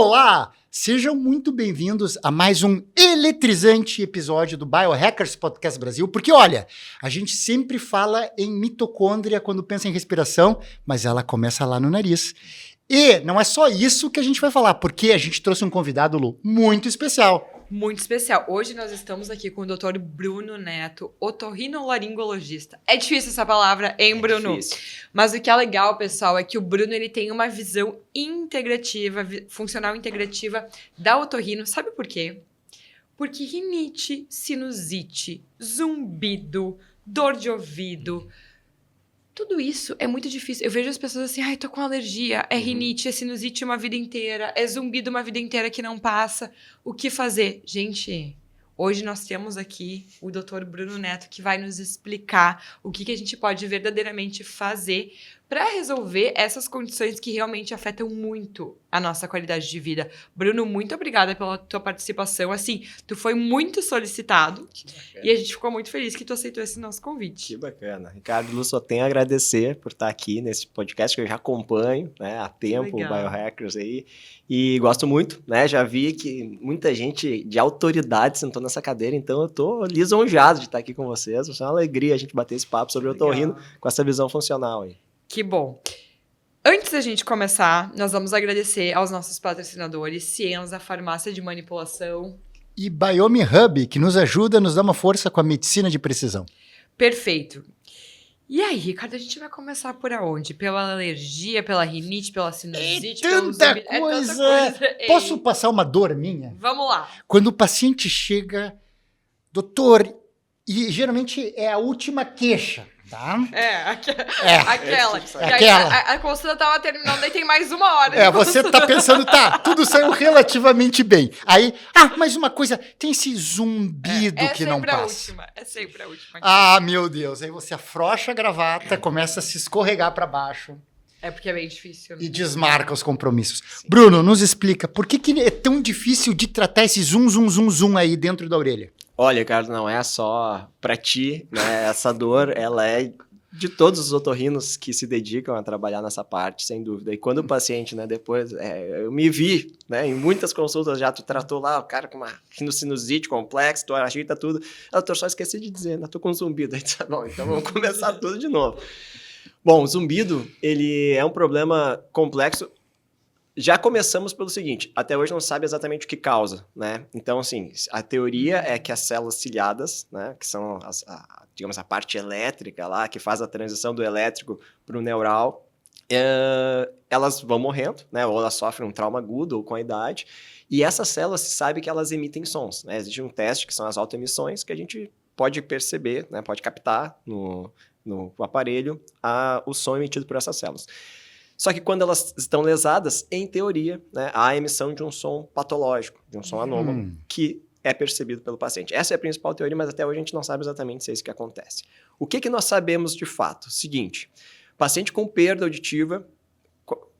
Olá! Sejam muito bem-vindos a mais um eletrizante episódio do Biohackers Podcast Brasil, porque olha, a gente sempre fala em mitocôndria quando pensa em respiração, mas ela começa lá no nariz. E não é só isso que a gente vai falar, porque a gente trouxe um convidado, Lu, muito especial. Muito especial. Hoje nós estamos aqui com o Dr. Bruno Neto, otorrinolaringologista. É difícil essa palavra, hein, Bruno? Difícil. Mas o que é legal, pessoal, é que o Bruno ele tem uma visão integrativa, funcional integrativa da otorrino. Sabe por quê? Porque rinite, sinusite, zumbido, dor de ouvido, tudo isso é muito difícil. Eu vejo as pessoas assim, ai, tô com alergia, é rinite, é sinusite uma vida inteira, é zumbido uma vida inteira que não passa. O que fazer? Gente, hoje nós temos aqui o Dr. Bruno Neto que vai nos explicar o que a gente pode verdadeiramente fazer para resolver essas condições que realmente afetam muito a nossa qualidade de vida. Bruno, muito obrigada pela tua participação. Assim, tu foi muito solicitado e a gente ficou muito feliz que tu aceitou esse nosso convite. Que bacana. Ricardo, Lu, só tenho a agradecer por estar aqui nesse podcast que eu já acompanho, né, há tempo, o Biohackers aí, e gosto muito, né, já vi que muita gente de autoridade sentou nessa cadeira, então eu tô lisonjeado de estar aqui com vocês, é uma alegria a gente bater esse papo sobre o otorrino com essa visão funcional aí. Que bom. Antes da gente começar, nós vamos agradecer aos nossos patrocinadores, Cienza, Farmácia de Manipulação. E Biome Hub, que nos ajuda, nos dá uma força com a medicina de precisão. Perfeito. E aí, Ricardo, a gente vai começar por aonde? Pela alergia, pela rinite, pela sinusite? Tanta coisa! Posso passar uma dor minha? Vamos lá. Quando o paciente chega, doutor, e geralmente é a última queixa, tá? Aquela. A consulta tava terminando, aí tem mais uma hora. Você tá pensando, tá, tudo saiu relativamente bem. Aí, mais uma coisa, tem esse zumbido que não passa. É sempre a última. Ah, meu Deus, aí você afrouxa a gravata, começa a se escorregar para baixo. É porque é bem difícil. Né? E desmarca os compromissos. Sim. Bruno, nos explica, por que é tão difícil de tratar esse zoom aí dentro da orelha? Olha, Ricardo, não é só para ti, né? Essa dor, ela é de todos os otorrinos que se dedicam a trabalhar nessa parte, sem dúvida. E quando o paciente, né, depois, eu me vi, né, em muitas consultas já, tu tratou lá o cara com uma sinusite complexa, tu agita tudo. Doutor, só esqueci de dizer, né, tô com zumbido. Aí tá bom, então vamos começar tudo de novo. Bom, o zumbido, ele é um problema complexo. Já começamos pelo seguinte, até hoje não sabe exatamente o que causa, né? Então, assim, a teoria é que as células ciliadas, né, que são, digamos, a parte elétrica lá, que faz a transição do elétrico para o neural, elas vão morrendo, né? Ou elas sofrem um trauma agudo ou com a idade, e essas células se sabe que elas emitem sons, né? Existe um teste que são as autoemissões que a gente pode perceber, né? Pode captar no aparelho o som emitido por essas células. Só que quando elas estão lesadas, em teoria, né, há a emissão de um som patológico, de um som anômalo, que é percebido pelo paciente. Essa é a principal teoria, mas até hoje a gente não sabe exatamente se é isso que acontece. O que nós sabemos de fato? Seguinte, paciente com perda auditiva,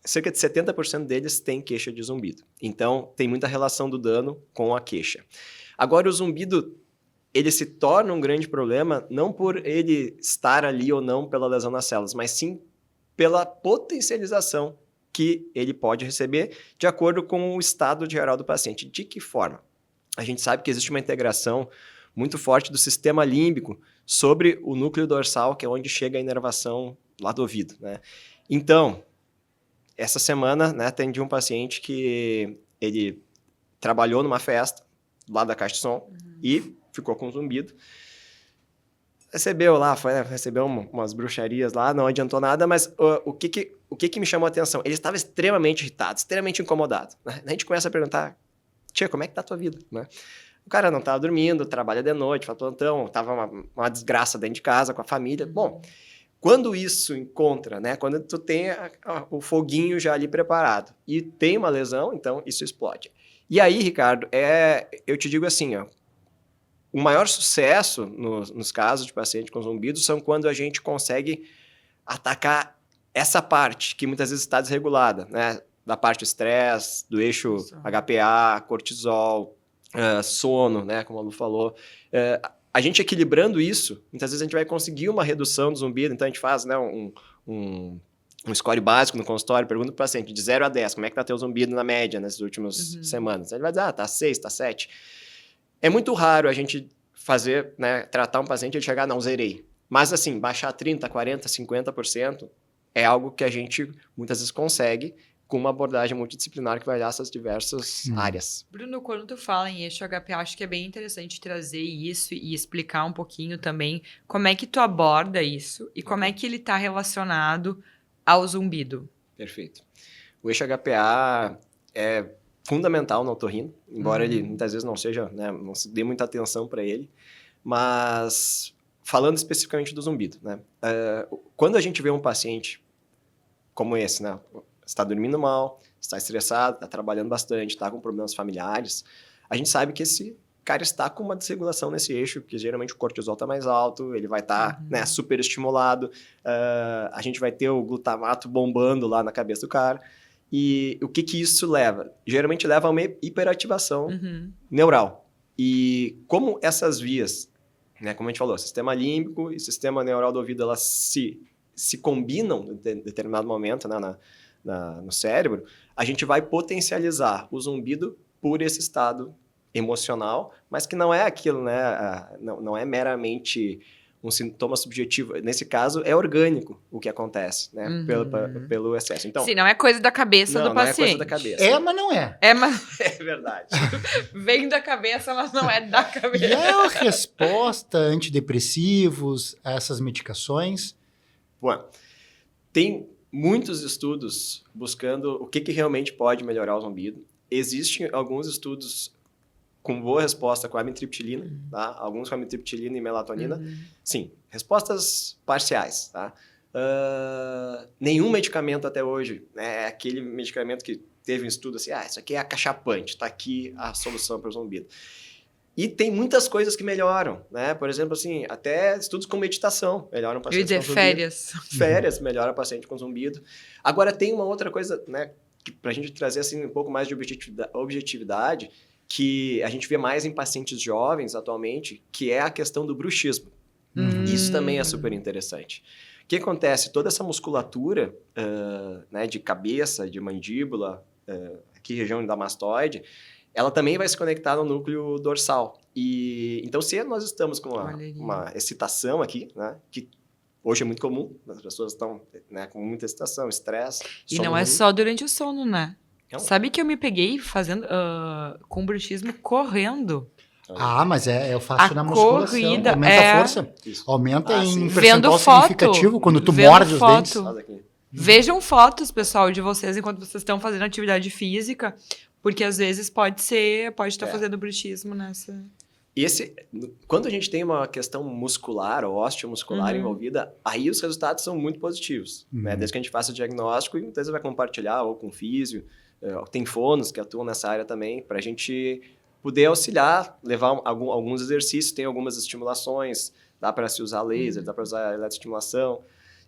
cerca de 70% deles tem queixa de zumbido. Então, tem muita relação do dano com a queixa. Agora, o zumbido, ele se torna um grande problema, não por ele estar ali ou não pela lesão nas células, mas sim pela potencialização que ele pode receber de acordo com o estado geral do paciente. De que forma? A gente sabe que existe uma integração muito forte do sistema límbico sobre o núcleo dorsal, que é onde chega a inervação lá do ouvido, né? Então, essa semana, né, atendi um paciente que ele trabalhou numa festa lá da caixa de som e ficou com zumbido. Recebeu lá, recebeu umas bruxarias lá, não adiantou nada, mas o que me chamou a atenção? Ele estava extremamente irritado, extremamente incomodado. Né? A gente começa a perguntar, tia, como é que tá a tua vida? Né? O cara não estava dormindo, trabalha de noite, faz plantão, estava uma desgraça dentro de casa, com a família. Bom, quando isso encontra, né? Quando tu tem o foguinho já ali preparado e tem uma lesão, então isso explode. E aí, Ricardo, eu te digo assim, ó, o maior sucesso nos casos de paciente com zumbido são quando a gente consegue atacar essa parte que muitas vezes está desregulada, né? Da parte estresse, do eixo HPA, cortisol, sono, né? Como a Lu falou. A gente equilibrando isso, muitas vezes a gente vai conseguir uma redução do zumbido, então a gente faz, né, um score básico no consultório, pergunta pro paciente de 0 a 10, como é que tá teu zumbido na média nessas últimas semanas? Ele vai dizer, tá 6, tá 7. É muito raro a gente fazer, né, tratar um paciente e ele chegar, não, zerei. Mas assim, baixar 30%, 40%, 50% é algo que a gente muitas vezes consegue com uma abordagem multidisciplinar que vai olhar essas diversas áreas. Bruno, quando tu fala em eixo HPA, acho que é bem interessante trazer isso e explicar um pouquinho também como é que tu aborda isso e como é que ele está relacionado ao zumbido. Perfeito. O eixo HPA é fundamental no otorrino, embora ele muitas vezes não seja, né, não se dê muita atenção para ele, mas falando especificamente do zumbido, né, quando a gente vê um paciente como esse, né, está dormindo mal, está estressado, está trabalhando bastante, está com problemas familiares, a gente sabe que esse cara está com uma desregulação nesse eixo, porque geralmente o cortisol está mais alto, ele vai estar né, super estimulado, a gente vai ter o glutamato bombando lá na cabeça do cara. E o que isso leva? Geralmente leva a uma hiperativação neural. E como essas vias, né, como a gente falou, sistema límbico e sistema neural do ouvido, elas se combinam em determinado momento, né, no cérebro, a gente vai potencializar o zumbido por esse estado emocional, mas que não é aquilo, né? Não é meramente um sintoma subjetivo. Nesse caso, é orgânico o que acontece, né? Pelo excesso. Então, sim, não é coisa da cabeça do paciente. Não é coisa da cabeça. É, mas não é. É verdade. Vem da cabeça, mas não é da cabeça. E a resposta a antidepressivos, a essas medicações? Bom, tem muitos estudos buscando o que realmente pode melhorar o zumbido. Existem alguns estudos com boa resposta com a amitriptilina, tá? Alguns com amitriptilina e melatonina. Sim, respostas parciais, tá? Nenhum medicamento até hoje, né, é aquele medicamento que teve um estudo assim, isso aqui é acachapante, tá aqui a solução para o zumbido. E tem muitas coisas que melhoram, né? Por exemplo, assim, até estudos com meditação melhoram o paciente com zumbido. Férias. Férias melhora o paciente com zumbido. Agora, tem uma outra coisa, né, para a gente trazer assim, um pouco mais de objetividade, que a gente vê mais em pacientes jovens atualmente, que é a questão do bruxismo. Isso também é super interessante. O que acontece? Toda essa musculatura né, de cabeça, de mandíbula, aqui região da mastoide, ela também vai se conectar no núcleo dorsal. E então, se nós estamos com uma excitação aqui, né, que hoje é muito comum, as pessoas estão né, com muita excitação, estresse. E não é só durante o sono, né? Não. Sabe que eu me peguei fazendo com bruxismo correndo. Mas eu faço na musculação. Corrida, aumenta a força. Isso. Aumenta em Vendo percentual foto, significativo quando tu vendo morde os foto. dentes. Vejam fotos, pessoal, de vocês enquanto vocês estão fazendo atividade física, porque às vezes pode estar fazendo bruxismo nessa... Quando a gente tem uma questão muscular ou osteomuscular envolvida, aí os resultados são muito positivos. Né? Desde que a gente faça o diagnóstico e muitas vezes vai compartilhar ou com físio, tem fonos que atuam nessa área também, para a gente poder auxiliar, levar alguns exercícios, tem algumas estimulações, dá para se usar laser, dá para usar eletroestimulação,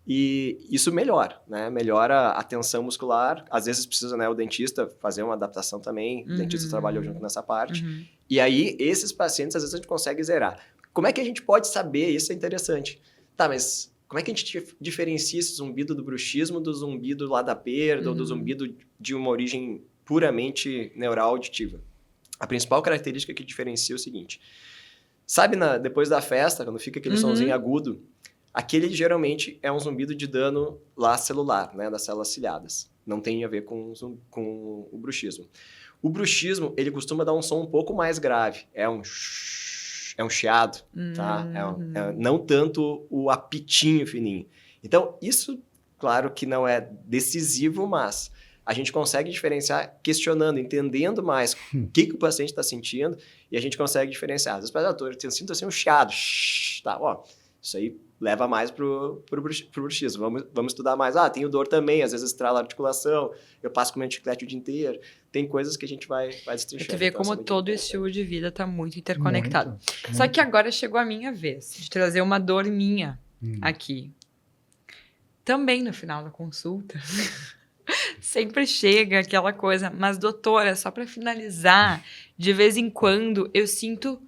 e isso melhora, né? Melhora a tensão muscular, às vezes precisa, né, o dentista fazer uma adaptação também, o dentista trabalhou junto nessa parte, e aí esses pacientes às vezes a gente consegue zerar. Como é que a gente pode saber? Isso é interessante. Tá, mas como é que a gente diferencia esse zumbido do bruxismo do zumbido lá da perda ou do zumbido de uma origem puramente neural auditiva? A principal característica que diferencia é o seguinte. Sabe, depois da festa, quando fica aquele sonzinho agudo, aquele geralmente é um zumbido de dano lá celular, né, das células ciliadas. Não tem a ver com o bruxismo. O bruxismo, ele costuma dar um som um pouco mais grave. É um chiado, tá? Não tanto o apitinho fininho. Então, isso, claro que não é decisivo, mas a gente consegue diferenciar questionando, entendendo mais o que o paciente está sentindo e a gente consegue diferenciar. Às vezes, eu sinto assim um chiado. Tá, isso aí leva mais pro bruxismo. Vamos estudar mais. Tenho dor também, às vezes estrala a articulação, eu passo com meu chiclete o dia inteiro. Tem coisas que a gente vai destrinchando. Tu vê como todo estilo de vida está muito interconectado. Só que agora chegou a minha vez de trazer uma dor minha aqui. Também no final da consulta. Sempre chega aquela coisa, mas doutora, só para finalizar, de vez em quando eu sinto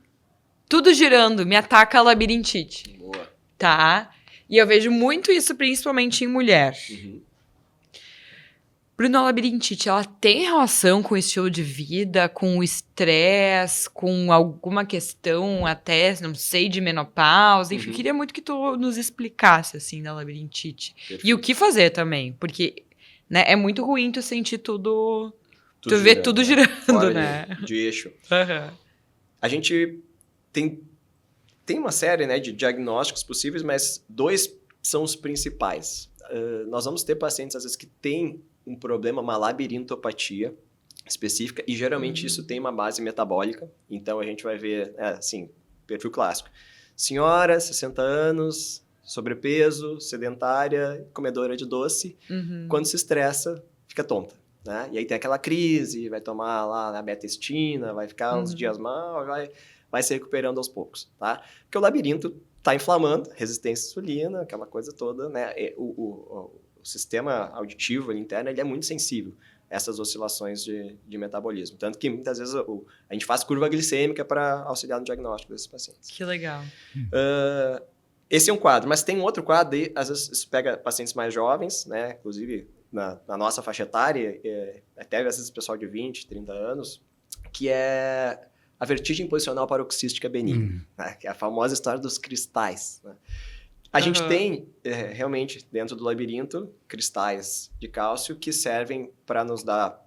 tudo girando, me ataca a labirintite. Boa. Tá? E eu vejo muito isso, principalmente em mulher. Bruno, a labirintite, ela tem relação com o estilo de vida, com o estresse, com alguma questão até, não sei, de menopausa? Enfim, queria muito que tu nos explicasse, assim, da labirintite. Perfeito. E o que fazer também, porque, né, é muito ruim tu sentir tudo... Tu vê girando, tudo né? girando, Fora né? de eixo. Aham. A gente tem uma série, né, de diagnósticos possíveis, mas 2 são os principais. Nós vamos ter pacientes, às vezes, que têm um problema, uma labirintopatia específica, e geralmente isso tem uma base metabólica. Então, a gente vai ver, assim, perfil clássico. Senhora, 60 anos, sobrepeso, sedentária, comedora de doce. Quando se estressa, fica tonta. Né? E aí tem aquela crise, vai tomar lá a beta-estina, vai ficar uns dias mal, vai se recuperando aos poucos, tá? Porque o labirinto está inflamando, resistência à insulina, aquela coisa toda, né? O sistema auditivo interno, ele é muito sensível a essas oscilações de metabolismo. Tanto que, muitas vezes, a gente faz curva glicêmica para auxiliar no diagnóstico desses pacientes. Que legal. Esse é um quadro, mas tem um outro quadro, e, às vezes, isso pega pacientes mais jovens, né? Inclusive... Na nossa faixa etária, até às vezes pessoal de 20, 30 anos, que é a vertigem posicional paroxística benigna, né? Que é a famosa história dos cristais. Né? A gente tem, realmente, dentro do labirinto, cristais de cálcio que servem para nos dar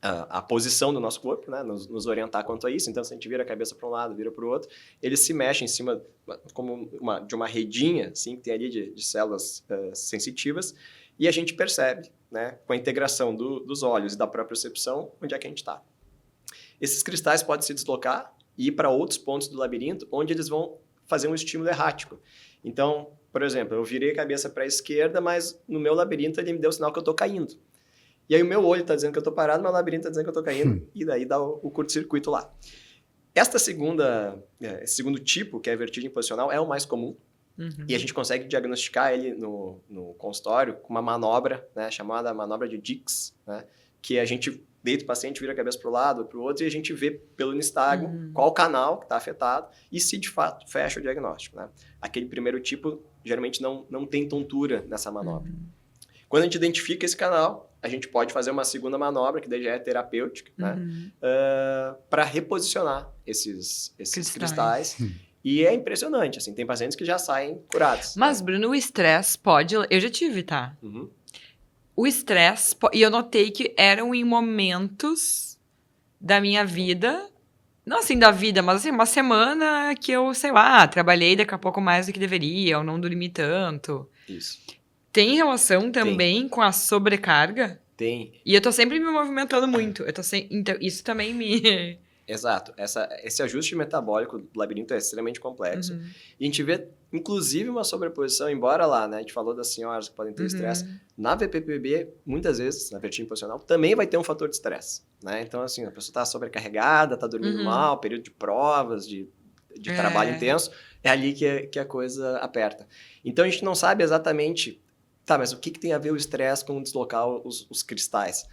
a posição do nosso corpo, né? Nos orientar quanto a isso. Então, se a gente vira a cabeça para um lado, vira para o outro, ele se mexe em cima como de uma redinha, assim, que tem ali de células sensitivas, e a gente percebe, né, com a integração dos olhos e da própria percepção, onde é que a gente está. Esses cristais podem se deslocar e ir para outros pontos do labirinto, onde eles vão fazer um estímulo errático. Então, por exemplo, eu virei a cabeça para a esquerda, mas no meu labirinto ele me deu o sinal que eu estou caindo. E aí o meu olho está dizendo que eu estou parado, meu labirinto está dizendo que eu estou caindo, e daí dá o curto-circuito lá. Esse segundo tipo, que é a vertigem posicional, é o mais comum. E a gente consegue diagnosticar ele no consultório com uma manobra, né, chamada manobra de Dix, né, que a gente deita o paciente, vira a cabeça para o lado, para o outro, e a gente vê pelo nistagmo qual canal que está afetado e se de fato fecha o diagnóstico. Né? Aquele primeiro tipo, geralmente não tem tontura nessa manobra. Quando a gente identifica esse canal, a gente pode fazer uma segunda manobra, que daí já é terapêutica, né, para reposicionar esses cristais. E é impressionante, assim, tem pacientes que já saem curados. Mas, Bruno, o estresse pode... Eu já tive, tá? O estresse... E eu notei que eram em momentos da minha vida... Não assim da vida, mas assim, uma semana que eu, sei lá, trabalhei daqui a pouco mais do que deveria, ou não dormi tanto. Isso. Tem relação também com a sobrecarga? Tem. E eu tô sempre me movimentando muito. Então, isso também me... Exato. Esse ajuste metabólico do labirinto é extremamente complexo. E a gente vê, inclusive, uma sobreposição, embora lá, né, a gente falou das senhoras que podem ter estresse, na VPPB, muitas vezes, na vertigem posicional, também vai ter um fator de estresse. Né? Então, assim, a pessoa está sobrecarregada, está dormindo mal, período de provas, de trabalho intenso, é ali que a coisa aperta. Então, a gente não sabe exatamente, tá, mas o que tem a ver o estresse com deslocar os cristais?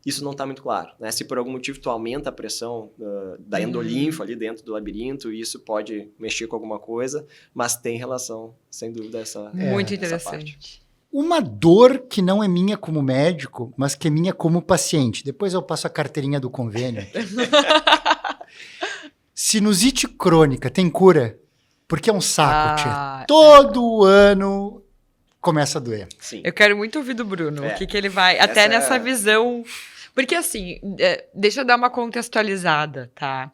Isso não está muito claro. Né? Se por algum motivo tu aumenta a pressão da endolinfa ali dentro do labirinto, isso pode mexer com alguma coisa, mas tem relação, sem dúvida, Muito essa interessante. parte. Uma dor que não é minha como médico, mas que é minha como paciente. Depois eu passo a carteirinha do convênio. Sinusite crônica, tem cura? Porque é um saco, tia. Todo ano começa a doer. Sim. Eu quero muito ouvir do Bruno, o que ele vai... Até nessa visão... Porque assim, deixa eu dar uma contextualizada, tá?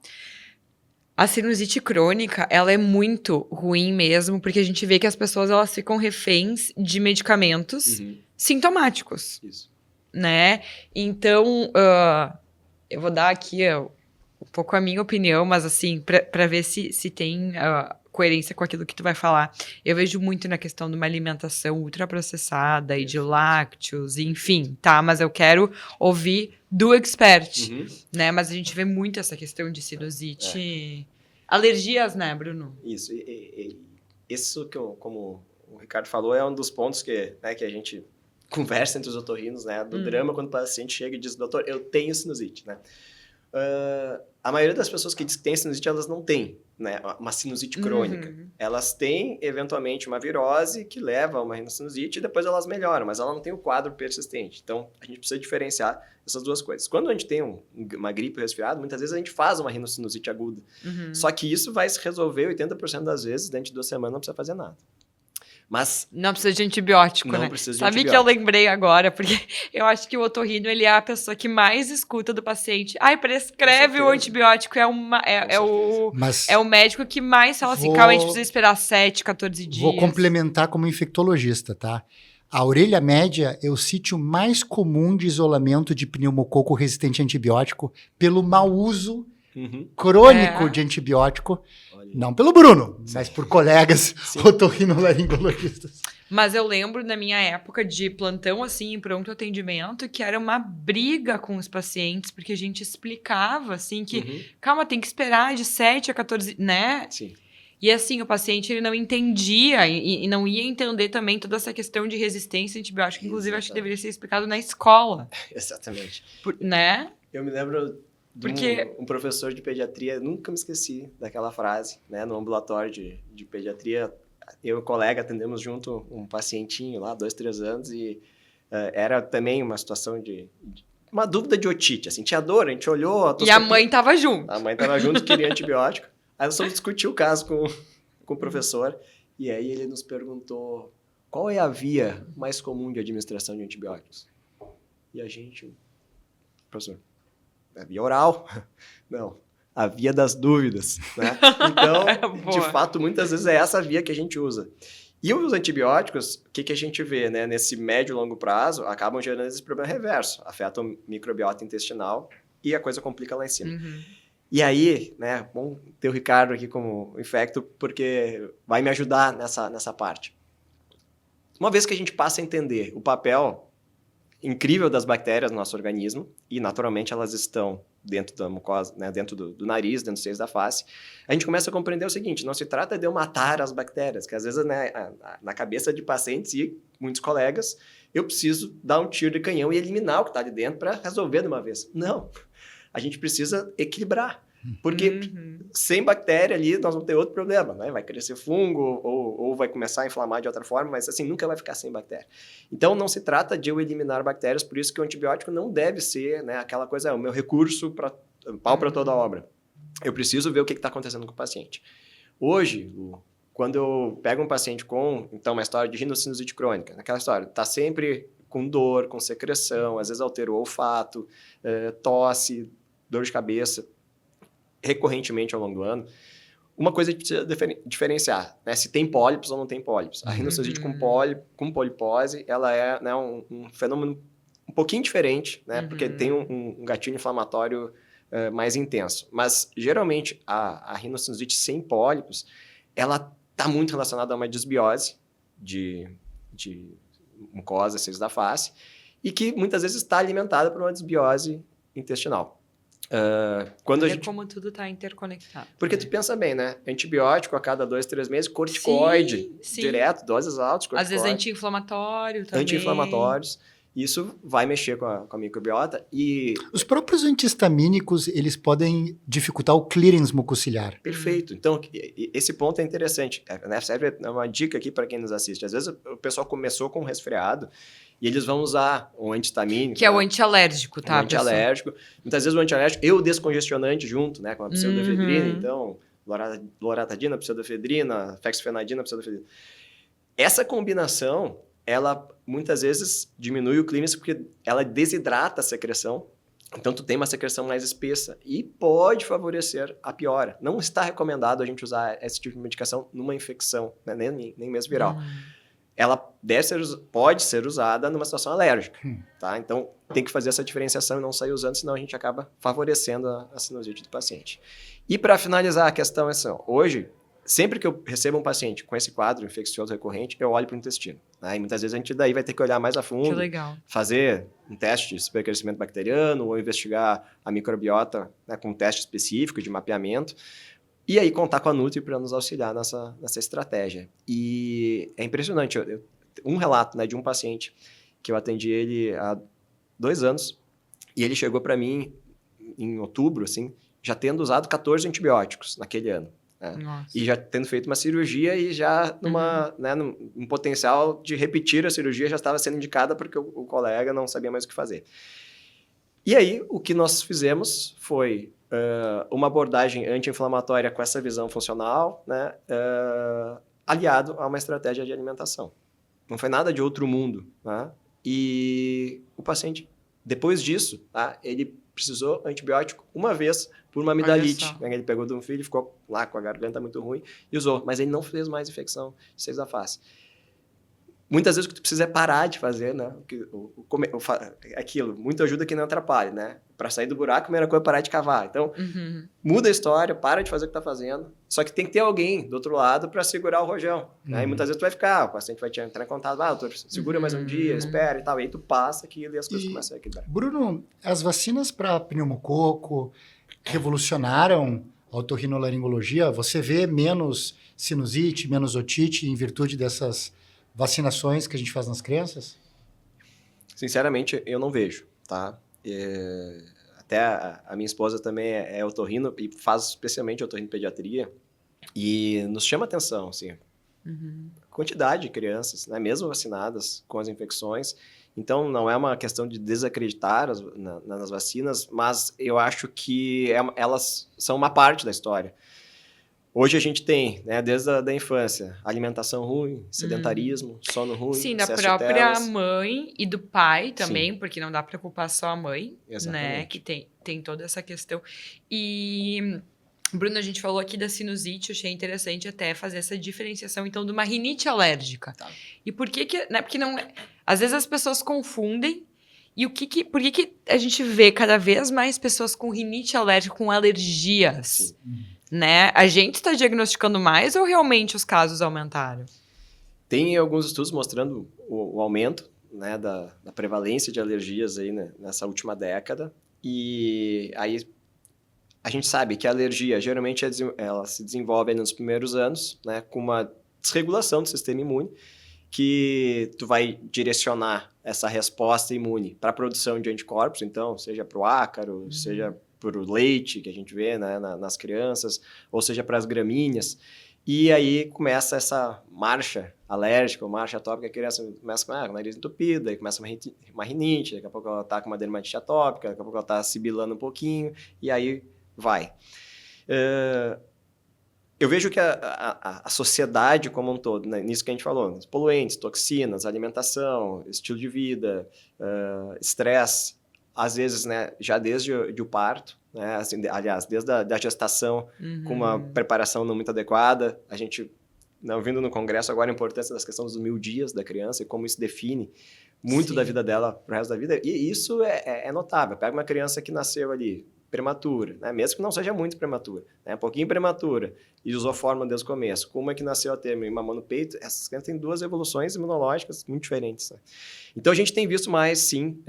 A sinusite crônica, ela é muito ruim mesmo, porque a gente vê que as pessoas, elas ficam reféns de medicamentos sintomáticos. Isso. Né? Então, eu vou dar aqui um pouco a minha opinião, mas assim, pra ver se tem coerência com aquilo que tu vai falar. Eu vejo muito na questão de uma alimentação ultraprocessada e de lácteos, enfim, tá? Mas eu quero ouvir do expert, né? Mas a gente vê muito essa questão de sinusite... Alergias, né, Bruno? Isso. Isso que, como o Ricardo falou, é um dos pontos que a gente conversa entre os otorrinos, né? Do drama, quando o paciente chega e diz, doutor, eu tenho sinusite, né? A maioria das pessoas que diz que tem sinusite, elas não têm, né, uma sinusite crônica. Elas têm, eventualmente, uma virose que leva a uma rinocinusite e depois elas melhoram, mas ela não tem o quadro persistente. Então, a gente precisa diferenciar essas duas coisas. Quando a gente tem uma gripe ou resfriado, muitas vezes a gente faz uma rinocinusite aguda. Só que isso vai se resolver 80% das vezes, dentro de 2 semanas não precisa fazer nada. Mas não precisa de antibiótico, não né? precisa de Sabe antibiótico. que eu lembrei agora, porque eu acho que o otorrino, ele é a pessoa que mais escuta do paciente. Ai, prescreve o antibiótico, Mas é o médico que mais fala assim, calma, a gente precisa esperar 7, 14 dias. vou complementar como infectologista, tá? A orelha média é o sítio mais comum de isolamento de pneumococo resistente a antibiótico pelo mau uso crônico de antibiótico. Olha. Não pelo Bruno, mas por colegas Sim. otorrinolaringologistas. Mas eu lembro na minha época de plantão, assim, em pronto atendimento, que era uma briga com os pacientes, porque a gente explicava, assim, que, calma, tem que esperar de 7 a 14, né? Sim. E assim, o paciente ele não entendia e não ia entender também toda essa questão de resistência a antibiótico. Inclusive, acho que deveria ser explicado na escola, Exatamente. né? Eu me lembro de Porque- um professor de pediatria, nunca me esqueci daquela frase, né? No ambulatório de pediatria, eu e o colega atendemos junto um pacientinho lá, 2, 3 anos, e era também uma situação de uma dúvida de otite, assim, tinha dor, a gente olhou... E a mãe tava junto. A mãe estava junto, queria antibiótico. Aí nós fomos discutir o caso com o professor, e aí ele nos perguntou qual é a via mais comum de administração de antibióticos. E a gente... Professor, a via oral? Não, a via das dúvidas, né? Então, de Boa. fato, muitas vezes é essa via que a gente usa. E os antibióticos, o que a gente vê, né? Nesse médio e longo prazo, acabam gerando esse problema reverso. Afetam o microbiota intestinal e a coisa complica lá em cima. E aí, né, bom ter o Ricardo aqui como infecto, porque vai me ajudar nessa parte. Uma vez que a gente passa a entender o papel incrível das bactérias no nosso organismo, e naturalmente elas estão dentro da mucosa, né, dentro do nariz, dentro dos seios da face, a gente começa a compreender o seguinte, não se trata de eu matar as bactérias, que às vezes, né, na cabeça de pacientes e muitos colegas, eu preciso dar um tiro de canhão e eliminar o que está ali dentro para resolver de uma vez. Não, a gente precisa equilibrar, porque sem bactéria ali nós vamos ter outro problema, né? Vai crescer fungo ou vai começar a inflamar de outra forma, mas assim, nunca vai ficar sem bactéria. Então não se trata de eu eliminar bactérias, por isso que o antibiótico não deve ser, né, aquela coisa, o meu recurso para pau para toda a obra. Eu preciso ver o que está acontecendo com o paciente. Hoje, quando eu pego um paciente com, então, uma história de rinocinusite crônica, naquela história, está sempre com dor, com secreção, às vezes altera o olfato, tosse, dor de cabeça, recorrentemente ao longo do ano, uma coisa que precisa diferenciar, né? Se tem pólipos ou não tem pólipos. A rinocinusite com polipose, ela é, né, um fenômeno um pouquinho diferente, né? Porque tem um gatilho inflamatório mais intenso. Mas, geralmente, a rinocinusite sem pólipos, ela está muito relacionada a uma desbiose de mucosa, seios da face, e que muitas vezes está alimentada por uma desbiose intestinal. Olha como tudo está interconectado. Porque tu pensa bem, né? Antibiótico a cada 2, 3 meses, corticoide, sim. direto, doses altas, corticoide. Às vezes anti-inflamatório também. Anti-inflamatórios. Isso vai mexer com a microbiota e... Os próprios antihistamínicos, eles podem dificultar o clearance mucociliar. Perfeito. Então, esse ponto é interessante. Né? Serve uma dica aqui para quem nos assiste. Às vezes o pessoal começou com um resfriado e eles vão usar um antihistamínico. Que é o antialérgico, tá? Um antialérgico. Muitas vezes o antialérgico e o descongestionante junto, né? Com a pseudoefedrina, então, loratadina, pseudoefedrina, fexfenadina, pseudoefedrina. Essa combinação, ela muitas vezes diminui o clearance porque ela desidrata a secreção. Então, tu tem uma secreção mais espessa e pode favorecer a piora. Não está recomendado a gente usar esse tipo de medicação numa infecção, né? nem mesmo viral. Ela pode ser usada numa situação alérgica, tá? Então, tem que fazer essa diferenciação e não sair usando, senão a gente acaba favorecendo a sinusite do paciente. E para finalizar a questão, hoje, sempre que eu recebo um paciente com esse quadro infeccioso recorrente, eu olho para o intestino. Né? E muitas vezes a gente daí vai ter que olhar mais a fundo, Que legal. fazer um teste de supercrescimento bacteriano ou investigar a microbiota, né, com um teste específico de mapeamento. E aí contar com a Nutri para nos auxiliar nessa estratégia. E é impressionante. Um relato, né, de um paciente que eu atendi ele há 2 anos e ele chegou para mim em outubro, assim, já tendo usado 14 antibióticos naquele ano. Nossa. E já tendo feito uma cirurgia e já num potencial de repetir a cirurgia já estava sendo indicada porque o colega não sabia mais o que fazer. E aí, o que nós fizemos foi uma abordagem anti-inflamatória com essa visão funcional, né, aliado a uma estratégia de alimentação. Não foi nada de outro mundo. Né? E o paciente, depois disso, tá, ele precisou antibiótico uma vez por uma amidalite. Ele pegou de um filho, ficou lá com a garganta muito ruim e usou. Mas ele não fez mais infecção de seios da face. Muitas vezes o que tu precisa é parar de fazer, né? Aquilo, muita ajuda que não atrapalha, né? Para sair do buraco, a primeira coisa é parar de cavar. Então, muda a história, para de fazer o que tá fazendo. Só que tem que ter alguém do outro lado para segurar o rojão. Né? E muitas vezes tu vai ficar, o paciente vai te entrar em contato, doutor, segura mais um dia, espera e tal. E aí tu passa aquilo e as coisas começam a equilibrar. Bruno, as vacinas para pneumococo revolucionaram a otorrinolaringologia? Você vê menos sinusite, menos otite em virtude dessas vacinações que a gente faz nas crianças? Sinceramente, eu não vejo, tá? Até a minha esposa também é otorrino e faz especialmente otorrinopediatria e nos chama atenção, assim, quantidade de crianças, né, mesmo vacinadas com as infecções. Então, não é uma questão de desacreditar nas vacinas, mas eu acho que elas são uma parte da história. Hoje a gente tem, né, desde a infância, alimentação ruim, sedentarismo, sono ruim. Sim, da própria mãe e do pai também, porque não dá para culpar só a mãe, né, que tem toda essa questão. E, Bruno, a gente falou aqui da sinusite, eu achei interessante até fazer essa diferenciação, então, de uma rinite alérgica. Tá. E por que né, porque não... Às vezes as pessoas confundem, e por que a gente vê cada vez mais pessoas com rinite alérgica, com alergias? Sim. Né? A gente está diagnosticando mais ou realmente os casos aumentaram? Tem alguns estudos mostrando o aumento, né, da prevalência de alergias aí, né, nessa última década. E aí a gente sabe que a alergia, geralmente, ela se desenvolve aí nos primeiros anos, né, com uma desregulação do sistema imune, que tu vai direcionar essa resposta imune para a produção de anticorpos, então, seja para o ácaro, seja para o leite, que a gente vê, né, nas crianças, ou seja, para as gramíneas. E aí começa essa marcha alérgica, ou marcha atópica, a criança começa com o nariz entupido, aí começa uma rinite, daqui a pouco ela está com uma dermatite atópica, daqui a pouco ela está sibilando um pouquinho, e aí vai. Eu vejo que a sociedade como um todo, né, nisso que a gente falou, poluentes, toxinas, alimentação, estilo de vida, estresse, às vezes, né, já desde o parto, né, assim, aliás, desde a gestação, com uma preparação não muito adequada, a gente, né, ouvindo no congresso agora a importância das questões dos 1000 dias da criança e como isso define muito da vida dela para o resto da vida, e isso é notável. Pega uma criança que nasceu ali prematura, né, mesmo que não seja muito prematura, né, um pouquinho prematura, e usou fórmula desde o começo, com uma que nasceu a termo e mamou no peito, essas crianças têm 2 evoluções imunológicas muito diferentes. Né? Então, a gente tem visto mais, sim,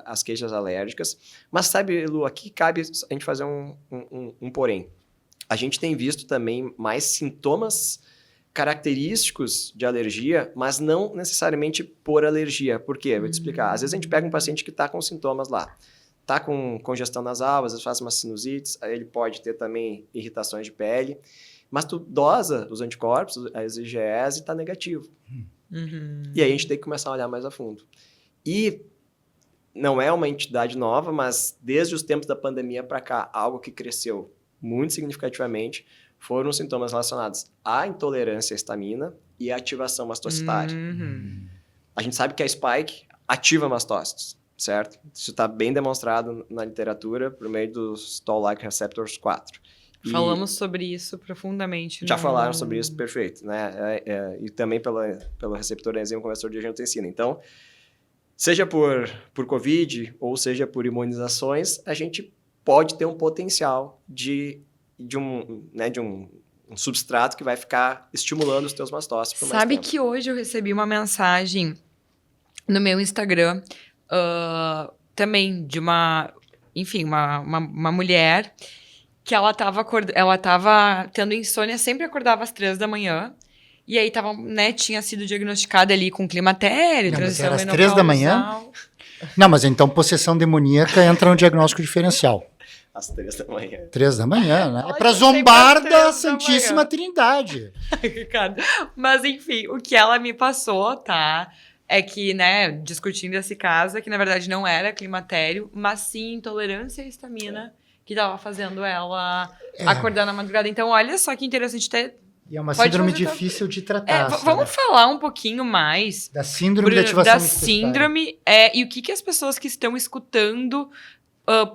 as queixas alérgicas, mas sabe, Lu, aqui cabe a gente fazer um porém. A gente tem visto também mais sintomas característicos de alergia, mas não necessariamente por alergia. Por quê? Vou te explicar. Às vezes a gente pega um paciente que está com sintomas lá, está com congestão nasal, às vezes faz uma sinusite, aí ele pode ter também irritações de pele, mas tu dosa os anticorpos, as IgEs, e está negativo. E aí a gente tem que começar a olhar mais a fundo. E não é uma entidade nova, mas desde os tempos da pandemia para cá, algo que cresceu muito significativamente foram os sintomas relacionados à intolerância à histamina e à ativação mastocitária. A gente sabe que a spike ativa mastócitos, certo? Isso está bem demonstrado na literatura por meio dos Toll-like receptors 4. Falamos sobre isso profundamente. Já falaram sobre isso, perfeito. Né? E também pelo receptor enzima conversor de angiotensina. Então, seja por COVID ou seja por imunizações, a gente pode ter um potencial de um substrato que vai ficar estimulando os teus mastócitos por mais tempo. Sabe que hoje eu recebi uma mensagem no meu Instagram também de uma mulher que ela tava tendo insônia, sempre acordava às 3 da manhã, e aí tinha sido diagnosticada ali com climatério, transição menopausal. Às 3 da manhã? Não, mas então possessão demoníaca entra no diagnóstico diferencial. Às 3 da manhã. 3 da manhã, né? É Olha, pra sempre zombar às 3 da da Santíssima manhã. Trindade. Ricardo. Mas, enfim, o que ela me passou, tá? É que, né, discutindo esse caso, é que na verdade não era climatério, mas sim intolerância à histamina que tava fazendo ela acordar na madrugada. Então, olha só que interessante ter. E é uma Pode síndrome fazer difícil de tratar. sabe? Vamos falar um pouquinho mais Da síndrome de Bruno, ativação da microcefálica. síndrome e o que as pessoas que estão escutando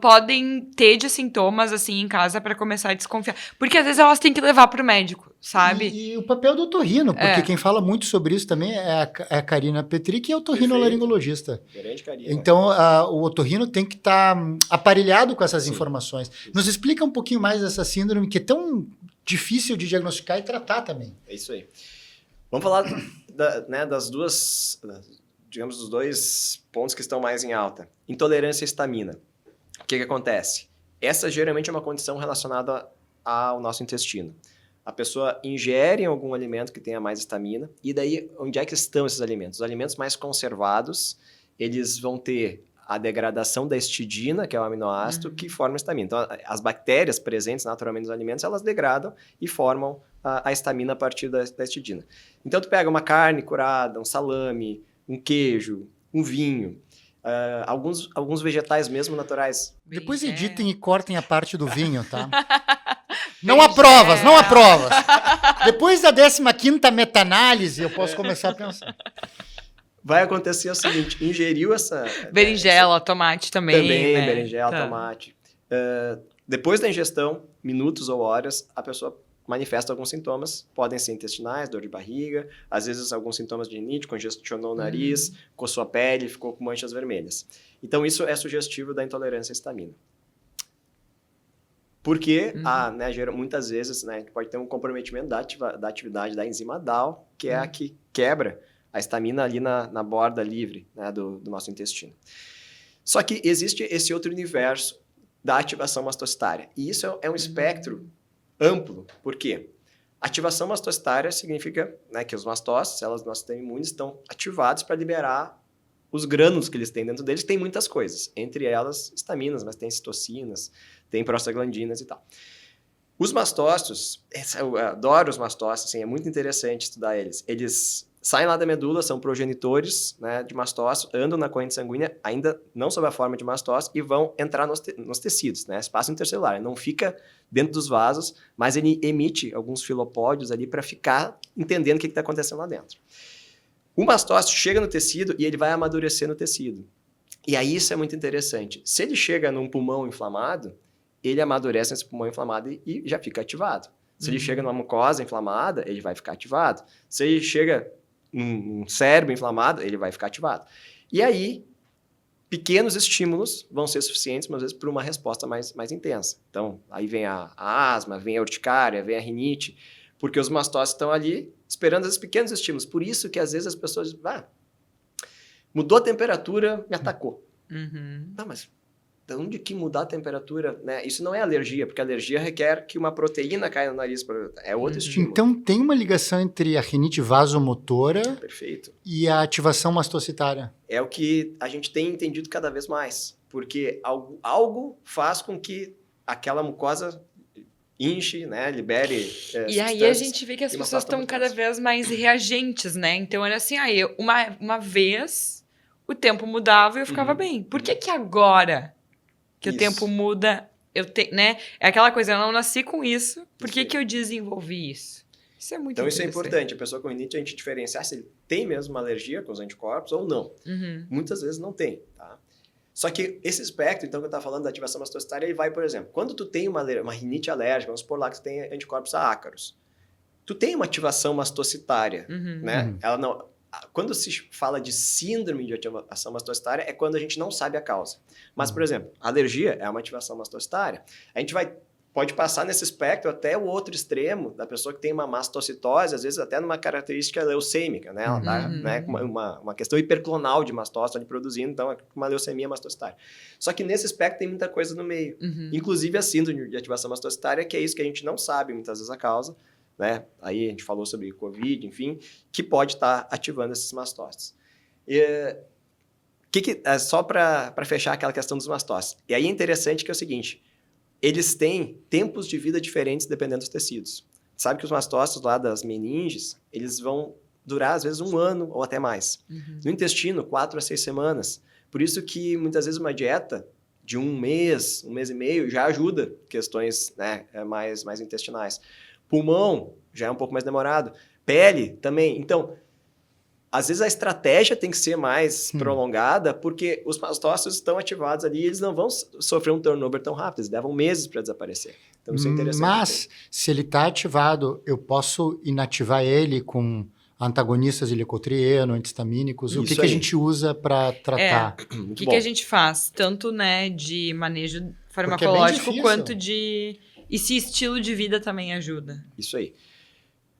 podem ter de sintomas assim em casa para começar a desconfiar. Porque às vezes elas têm que levar pro médico, sabe? E o papel do otorrino, porque quem fala muito sobre isso também é a Karina Petri, que é otorrinolaringologista. Grande Karina. Então, o otorrino tem que estar aparelhado com essas Sim. informações. Nos explica um pouquinho mais dessa síndrome, que é tão difícil de diagnosticar e tratar também. É isso aí. Vamos falar das duas, digamos, dos dois pontos que estão mais em alta. Intolerância à histamina. O que acontece? Essa geralmente é uma condição relacionada ao nosso intestino. A pessoa ingere algum alimento que tenha mais histamina, e daí, onde é que estão esses alimentos? Os alimentos mais conservados, eles vão ter a degradação da histidina, que é o aminoácido, que forma a histamina. Então, as bactérias presentes naturalmente nos alimentos, elas degradam e formam a histamina a partir da histidina. Então, tu pega uma carne curada, um salame, um queijo, um vinho, alguns vegetais mesmo naturais. Depois editem e cortem a parte do vinho, tá? Não há provas, não há provas. Depois da 15ª meta-análise, eu posso começar a pensar. Vai acontecer o seguinte, ingeriu essa... Berinjela, tomate também. Também, né? berinjela, tomate. Depois da ingestão, minutos ou horas, a pessoa manifesta alguns sintomas, podem ser intestinais, dor de barriga, às vezes alguns sintomas de rinite, congestionou o nariz, coçou a pele, ficou com manchas vermelhas. Então, isso é sugestivo da intolerância à histamina. Porque, muitas vezes, a gente pode ter um comprometimento da atividade da enzima DAO, que é a que quebra a histamina ali na borda livre, né, do nosso intestino. Só que existe esse outro universo da ativação mastocitária. E isso é um espectro amplo. Por quê? Ativação mastocitária significa, né, que os mastócitos, células do nosso sistema imune, estão ativados para liberar os grânulos que eles têm dentro deles. Tem muitas coisas, entre elas estaminas, mas tem citocinas, tem prostaglandinas e tal. Os mastócitos, eu adoro os mastócitos, assim, é muito interessante estudar eles. Eles saem lá da medula, são progenitores, né, de mastócitos, andam na corrente sanguínea, ainda não sob a forma de mastócitos, e vão entrar nos tecidos, né, espaço intercelular. Não fica dentro dos vasos, mas ele emite alguns filopódios ali para ficar entendendo o que está acontecendo lá dentro. O mastócito chega no tecido e ele vai amadurecer no tecido. E aí isso é muito interessante. Se ele chega num pulmão inflamado, ele amadurece nesse pulmão inflamado e já fica ativado. Se ele chega numa mucosa inflamada, ele vai ficar ativado. Se ele chega num cérebro inflamado, ele vai ficar ativado. E aí, pequenos estímulos vão ser suficientes, mas às vezes, para uma resposta mais intensa. Então, aí vem a asma, vem a urticária, vem a rinite, porque os mastócitos estão ali esperando esses pequenos estímulos. Por isso que, às vezes, as pessoas dizem, mudou a temperatura, me atacou. Não, mas de onde que mudar a temperatura, né? Isso não é alergia, porque a alergia requer que uma proteína caia no nariz. É outro estímulo. Então, tem uma ligação entre a rinite vasomotora Perfeito. E a ativação mastocitária. É o que a gente tem entendido cada vez mais, porque algo faz com que aquela mucosa inche, né, libere e aí a gente vê que as pessoas estão cada vez mais reagentes, né? Então era assim, uma vez o tempo mudava e eu ficava bem. Por que agora que o tempo muda, né? É aquela coisa, eu não nasci com isso, por que eu desenvolvi isso? Isso é muito Então, interessante. isso é importante. A pessoa com rinite, a gente diferenciar se ele tem mesmo uma alergia com os anticorpos ou não. Muitas vezes não tem, tá? Só que esse espectro, então, que eu estava falando da ativação mastocitária, ele vai, por exemplo, quando tu tem uma rinite alérgica, vamos supor lá que tu tem anticorpos a ácaros, tu tem uma ativação mastocitária, né? Ela não... Quando se fala de síndrome de ativação mastocitária, é quando a gente não sabe a causa. Mas, por exemplo, a alergia é uma ativação mastocitária. A gente pode passar nesse espectro até o outro extremo da pessoa que tem uma mastocitose, às vezes até numa característica leucêmica, né? Ela está com uma questão hiperclonal de mastócito ali produzindo, então é uma leucemia mastocitária. Só que nesse espectro tem muita coisa no meio. Inclusive a síndrome de ativação mastocitária, que é isso que a gente não sabe muitas vezes a causa, né? Aí a gente falou sobre Covid, enfim, que pode estar ativando esses mastócitos. Só para fechar aquela questão dos mastócitos. E aí é interessante que é o seguinte, eles têm tempos de vida diferentes dependendo dos tecidos. Sabe que os mastócitos lá das meninges, eles vão durar, às vezes, 1 ano ou até mais. No intestino, 4 a 6 semanas. Por isso que, muitas vezes, uma dieta de 1 mês e meio, já ajuda questões, né, mais intestinais. Pulmão, já é um pouco mais demorado. Pele, também. Então, às vezes, a estratégia tem que ser mais prolongada, porque os mastócitos estão ativados ali e eles não vão sofrer um turnover tão rápido. Eles levam meses para desaparecer. Então, isso é interessante. Mas, se ele está ativado, eu posso inativar ele com antagonistas de leucotrieno, antihistamínicos? O que a gente usa para tratar? O que a gente faz? Tanto, né, de manejo farmacológico, quanto de... E se estilo de vida também ajuda? Isso aí.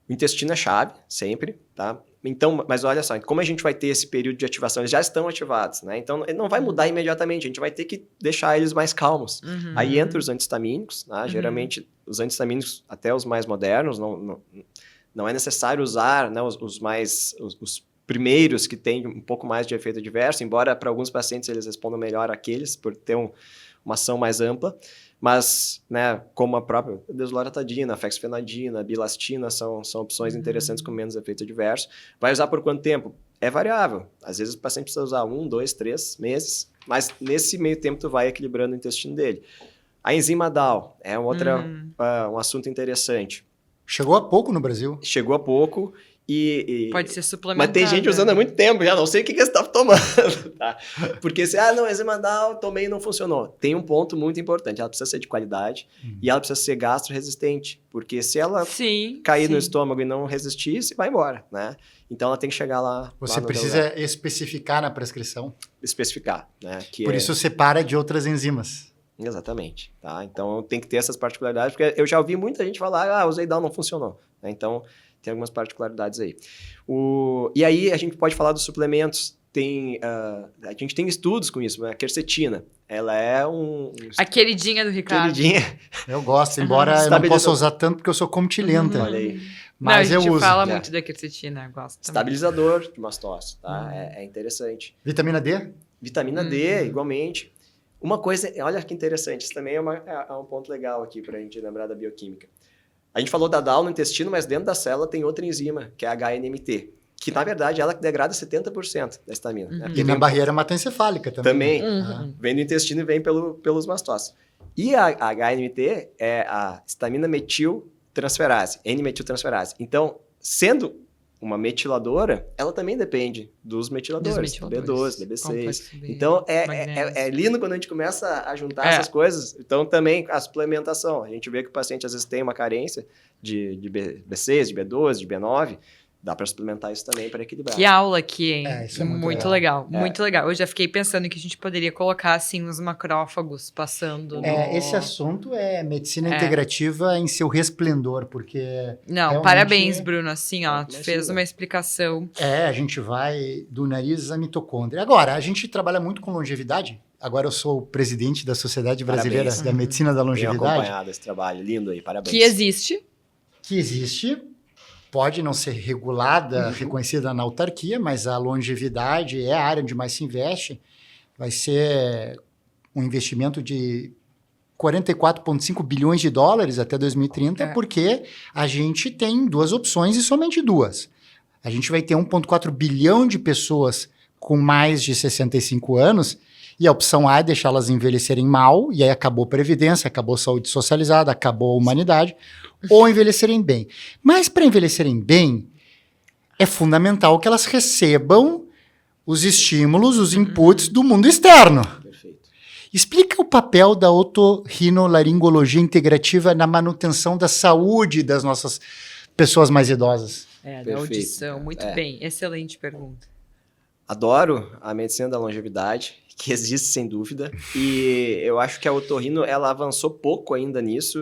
O intestino é chave, sempre, tá? Então, mas olha só, como a gente vai ter esse período de ativação? Eles já estão ativados, né? Então, ele não vai mudar imediatamente, a gente vai ter que deixar eles mais calmos. Aí entra os antihistamínicos, né? Geralmente, os antihistamínicos, até os mais modernos, não é necessário usar, né, os primeiros que têm um pouco mais de efeito adverso, embora para alguns pacientes eles respondam melhor àqueles, por ter uma ação mais ampla. Mas, né, como a própria desloratadina, fexfenadina, bilastina são opções interessantes com menos efeito adverso. Vai usar por quanto tempo? É variável. Às vezes o paciente precisa usar 1, 2, 3 meses, mas nesse meio tempo tu vai equilibrando o intestino dele. A enzima DAO é um assunto interessante. Chegou há pouco no Brasil. Chegou há pouco pode ser suplementar. Mas tem gente usando há muito tempo, já não sei o que eles estavam tomando, tá? Porque não, enzima DAO, tomei e não funcionou. Tem um ponto muito importante, ela precisa ser de qualidade e ela precisa ser gastro-resistente, porque se ela cair no estômago e não resistir, você vai embora, né? Então ela tem que chegar lá. Você precisa especificar na prescrição. Especificar, né? Por isso separa de outras enzimas. Exatamente, tá? Então tem que ter essas particularidades, porque eu já ouvi muita gente falar, usei DAO, não funcionou, né? Então tem algumas particularidades aí. E aí a gente pode falar dos suplementos. A gente tem estudos com isso, né? A quercetina, ela é a queridinha do Ricardo. Queridinha. Eu gosto, embora eu não possa usar tanto porque eu sou comitilenta. Olha aí. Mas a gente eu uso. fala muito da quercetina, eu gosto também. Estabilizador de mastócito, tá? É interessante. Vitamina D? Vitamina D, igualmente. Uma coisa, olha que interessante, isso também é um ponto legal aqui para a gente lembrar da bioquímica. A gente falou da DAO no intestino, mas dentro da célula tem outra enzima, que é a HNMT, que na verdade ela que degrada 70% da histamina. Né? E na barreira hematoencefálica também. Vem do intestino e vem pelos mastócitos. E a HNMT é a histamina metiltransferase, N-metiltransferase. Então, sendo uma metiladora, ela também depende dos metiladores, B12, DB6. Então, é lindo quando a gente começa a juntar essas coisas. Então, também a suplementação. A gente vê que o paciente às vezes tem uma carência de B6, de B12, de B9. Dá para suplementar isso também para equilibrar. Que aula aqui, hein? Isso é muito legal. Muito legal. Eu já fiquei pensando que a gente poderia colocar, assim, os macrófagos passando Esse assunto é medicina integrativa em seu resplendor, porque... Não, realmente... parabéns, Bruno. Assim, ó, tu fez uma explicação. A gente vai do nariz à mitocôndria. Agora, a gente trabalha muito com longevidade. Agora eu sou o presidente da Sociedade Brasileira da Medicina da Longevidade. Tenho acompanhado esse trabalho. Lindo aí, parabéns. Que existe. Pode não ser regulada, reconhecida na autarquia, mas a longevidade é a área onde mais se investe. Vai ser um investimento de 44,5 bilhões de dólares até 2030, porque a gente tem 2 opções e somente 2. A gente vai ter 1,4 bilhão de pessoas com mais de 65 anos, e a opção A é deixá-las envelhecerem mal, e aí acabou a previdência, acabou a saúde socializada, acabou a humanidade, ou envelhecerem bem. Mas para envelhecerem bem, é fundamental que elas recebam os estímulos, os inputs do mundo externo. Perfeito. Explica o papel da otorrinolaringologia integrativa na manutenção da saúde das nossas pessoas mais idosas. Da audição. Muito bem. Excelente pergunta. Adoro a medicina da longevidade, que existe sem dúvida, e eu acho que a otorrino, ela avançou pouco ainda nisso,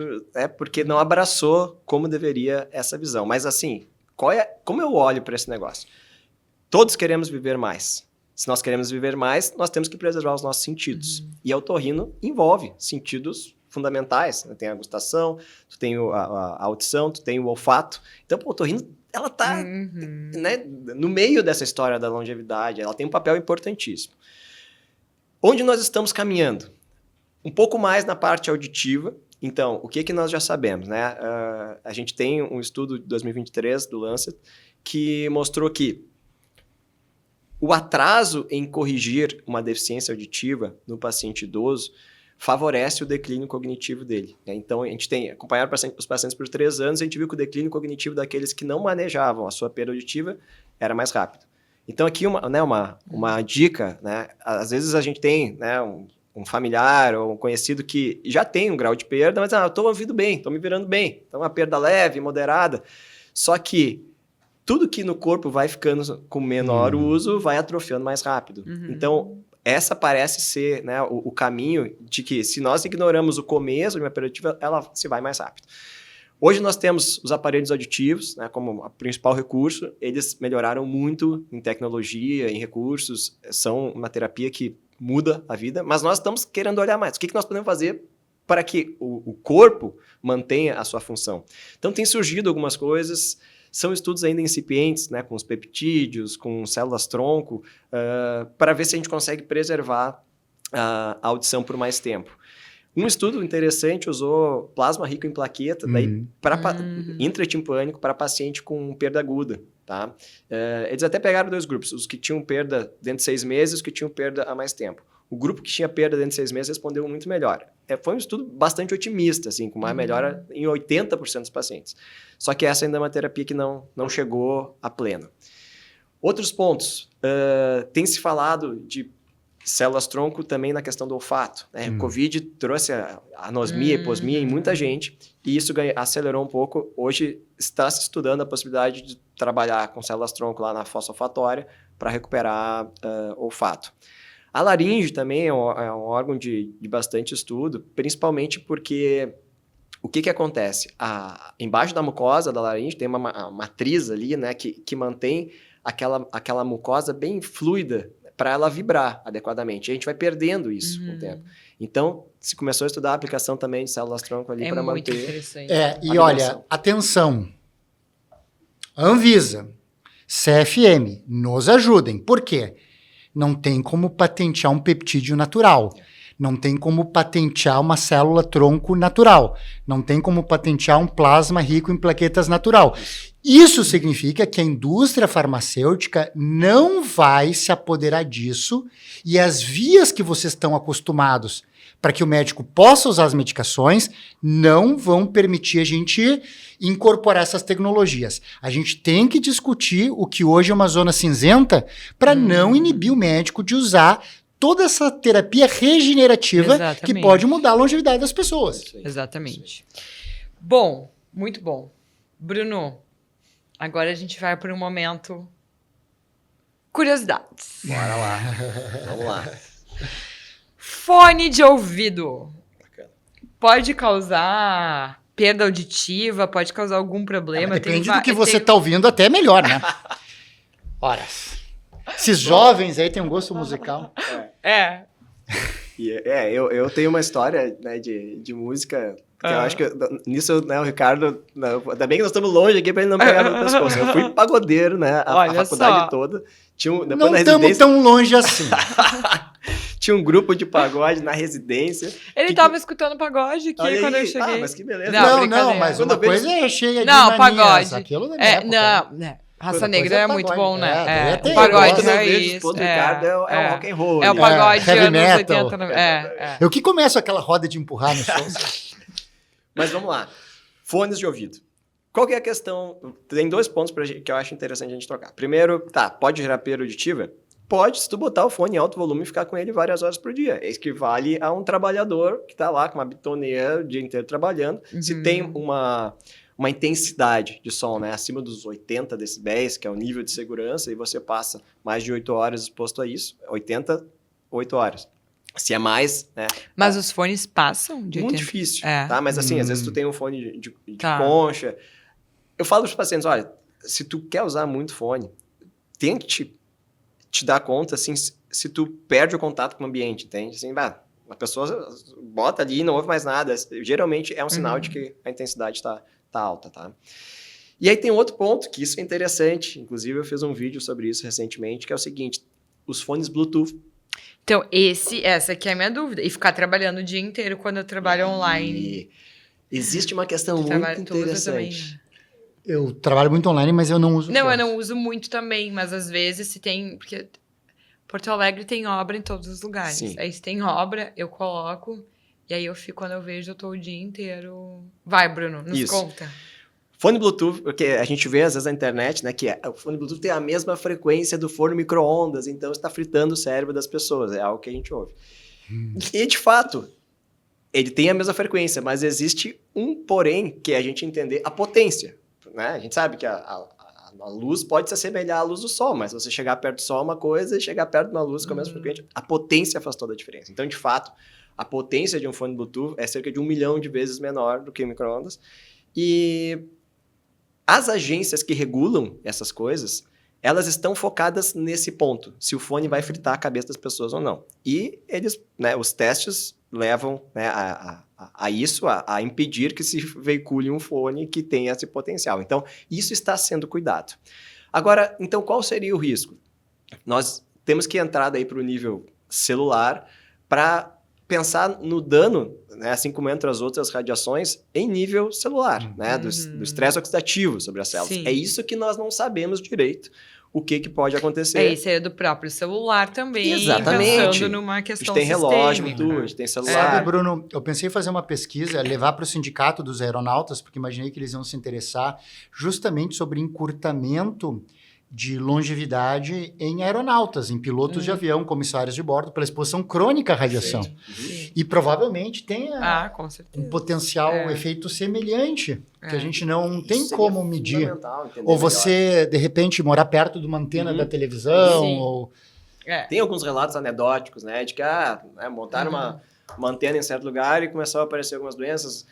porque não abraçou como deveria essa visão. Mas assim, como eu olho para esse negócio? Todos queremos viver mais. Se nós queremos viver mais, nós temos que preservar os nossos sentidos. E a otorrino envolve sentidos fundamentais. Tem a gustação, tu tem a audição, tu tem o olfato. Então, a otorrino, ela está no meio dessa história da longevidade, ela tem um papel importantíssimo. Onde nós estamos caminhando? Um pouco mais na parte auditiva. Então, o que nós já sabemos, né? A gente tem um estudo de 2023 do Lancet que mostrou que o atraso em corrigir uma deficiência auditiva no paciente idoso favorece o declínio cognitivo dele, né? Então, a gente tem acompanhado os pacientes por 3 anos, a gente viu que o declínio cognitivo daqueles que não manejavam a sua perda auditiva era mais rápido. Então, aqui uma dica, né? Às vezes a gente tem, né, um familiar ou um conhecido que já tem um grau de perda, mas eu estou ouvindo bem, estou me virando bem. Então, uma perda leve, moderada. Só que tudo que no corpo vai ficando com menor uso vai atrofiando mais rápido. Então, essa parece ser, né, o caminho de que se nós ignoramos o começo de uma perda auditiva, ela se vai mais rápido. Hoje nós temos os aparelhos auditivos, né, como o principal recurso. Eles melhoraram muito em tecnologia, em recursos. São uma terapia que muda a vida, mas nós estamos querendo olhar mais. O que nós podemos fazer para que o corpo mantenha a sua função? Então, tem surgido algumas coisas. São estudos ainda incipientes, né, com os peptídeos, com células-tronco, para ver se a gente consegue preservar a audição por mais tempo. Um estudo interessante usou plasma rico em plaqueta intratimpânico para paciente com perda aguda. Tá? Eles até pegaram 2 grupos, os que tinham perda dentro de 6 meses e os que tinham perda há mais tempo. O grupo que tinha perda dentro de 6 meses respondeu muito melhor. Foi um estudo bastante otimista, assim, com uma melhora em 80% dos pacientes. Só que essa ainda é uma terapia que não chegou a pleno. Outros pontos. Tem se falado de células-tronco também na questão do olfato, né? O Covid trouxe a anosmia, hiposmia em muita gente, e isso acelerou um pouco. Hoje está se estudando a possibilidade de trabalhar com células-tronco lá na fossa olfatória para recuperar olfato. A laringe também é um órgão de bastante estudo, principalmente porque o que acontece? Embaixo da mucosa da laringe tem uma matriz ali, né, que mantém aquela mucosa bem fluida para ela vibrar adequadamente. E a gente vai perdendo isso com o tempo. Então, se começou a estudar a aplicação também de células-tronco ali para manter... É muito interessante. E olha, atenção, Anvisa, CFM, nos ajudem. Por quê? Não tem como patentear um peptídeo natural. Não tem como patentear uma célula-tronco natural. Não tem como patentear um plasma rico em plaquetas natural. Isso significa que a indústria farmacêutica não vai se apoderar disso e as vias que vocês estão acostumados para que o médico possa usar as medicações não vão permitir a gente incorporar essas tecnologias. A gente tem que discutir o que hoje é uma zona cinzenta para não inibir o médico de usar toda essa terapia regenerativa que pode mudar a longevidade das pessoas. Exatamente. Bom, muito bom. Bruno, agora a gente vai para um momento curiosidades. Bora lá. Vamos lá. Fone de ouvido. Pode causar perda auditiva, pode causar algum problema. Depende do que você está ouvindo, até melhor, né? Ora, esses jovens aí têm um gosto musical. Eu tenho uma história, né, de música, que eu acho que nisso, né, o Ricardo, ainda bem que nós estamos longe aqui para ele não pegar no pescoço. Eu fui pagodeiro, né, a faculdade toda. Não estamos tão longe assim. Tinha um grupo de pagode na residência. Ele tava escutando pagode aqui quando eu cheguei. Mas que beleza. Não, mas uma coisa é cheia de manias. Pagode. Aquilo da minha época. Raça Negra é muito bom, né? O pagode não é isso. O Ricardo é o rock and roll. É o pagode heavy anos metal. 80. Eu que começo aquela roda de empurrar no show. Mas vamos lá. Fones de ouvido. Qual que é a questão? Tem 2 pontos que eu acho interessante a gente trocar. Primeiro, pode gerar perda auditiva? Pode, se tu botar o fone em alto volume e ficar com ele várias horas por dia. Equivale a um trabalhador que está lá com uma bitoneira o dia inteiro trabalhando. Se tem uma intensidade de som, né, acima dos 80 decibéis, que é o nível de segurança, e você passa mais de 8 horas exposto a isso, 8 horas. Se é mais, né? Mas os fones passam de 80? Muito difícil, tá? Mas assim, às vezes tu tem um fone de concha. Eu falo para os pacientes, olha, se tu quer usar muito fone, tente te dar conta, assim, se tu perde o contato com o ambiente, entende? Assim, a pessoa bota ali e não ouve mais nada. Geralmente é um sinal de que a intensidade está alta, tá? E aí tem outro ponto, que isso é interessante. Inclusive, eu fiz um vídeo sobre isso recentemente, que é o seguinte, os fones Bluetooth. Então, essa aqui é a minha dúvida. E ficar trabalhando o dia inteiro quando eu trabalho online. E existe uma questão muito Tu usa também, interessante. né? Eu trabalho muito online, mas eu não uso Não, eu fones. não uso muito também, mas às vezes se tem... Porque Porto Alegre tem obra em todos os lugares. Sim. Aí se tem obra, eu coloco... E aí eu fico, quando eu vejo, eu tô o dia inteiro... Vai, Bruno, nos Isso. conta. Fone Bluetooth, porque a gente vê às vezes na internet, né, que o fone Bluetooth tem a mesma frequência do forno micro-ondas, então está fritando o cérebro das pessoas, é algo que a gente ouve. E, de fato, ele tem a mesma frequência, mas existe um porém que é a gente entender a potência, né? A gente sabe que a luz pode se assemelhar à luz do sol, mas você chegar perto do sol é uma coisa e chegar perto de uma luz com a mesma frequência, a potência faz toda a diferença. Então, de fato, a potência de um fone Bluetooth é cerca de 1 milhão de vezes menor do que o micro-ondas. E as agências que regulam essas coisas, elas estão focadas nesse ponto, se o fone vai fritar a cabeça das pessoas ou não. E eles, né, os testes levam, né, a isso, a impedir que se veicule um fone que tenha esse potencial. Então, isso está sendo cuidado. Agora, então, qual seria o risco? Nós temos que entrar daí para o nível celular para pensar no dano, né, assim como entre as outras radiações, em nível celular, né, do estresse oxidativo sobre as células. Sim. É isso que nós não sabemos direito o que pode acontecer. É, isso aí é do próprio celular também. Exatamente. Pensando numa A questão gente tem relógio, sistêmica. tudo, a gente tem celular. Sabe, Bruno, eu pensei em fazer uma pesquisa, levar para o sindicato dos aeronautas, porque imaginei que eles iam se interessar justamente sobre encurtamento de longevidade em aeronautas, em pilotos de avião, comissários de bordo, pela exposição crônica à radiação. Sim. E provavelmente tenha Com um certeza. potencial efeito semelhante, que a gente não tem Isso como seria medir. fundamental entender Ou melhor. você, de repente, morar perto de uma antena da televisão, Sim. ou... Tem alguns relatos anedóticos, né, de que montaram uma antena em certo lugar e começaram a aparecer algumas doenças.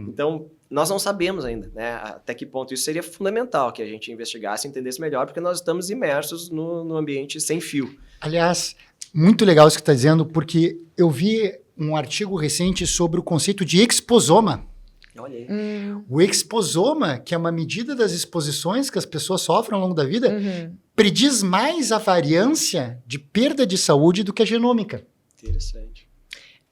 Então, nós não sabemos ainda, né, até que ponto isso seria fundamental que a gente investigasse e entendesse melhor, porque nós estamos imersos no ambiente sem fio. Aliás, muito legal isso que está dizendo, porque eu vi um artigo recente sobre o conceito de exposoma. Olha aí. O exposoma, que é uma medida das exposições que as pessoas sofrem ao longo da vida, prediz mais a variância de perda de saúde do que a genômica. Interessante.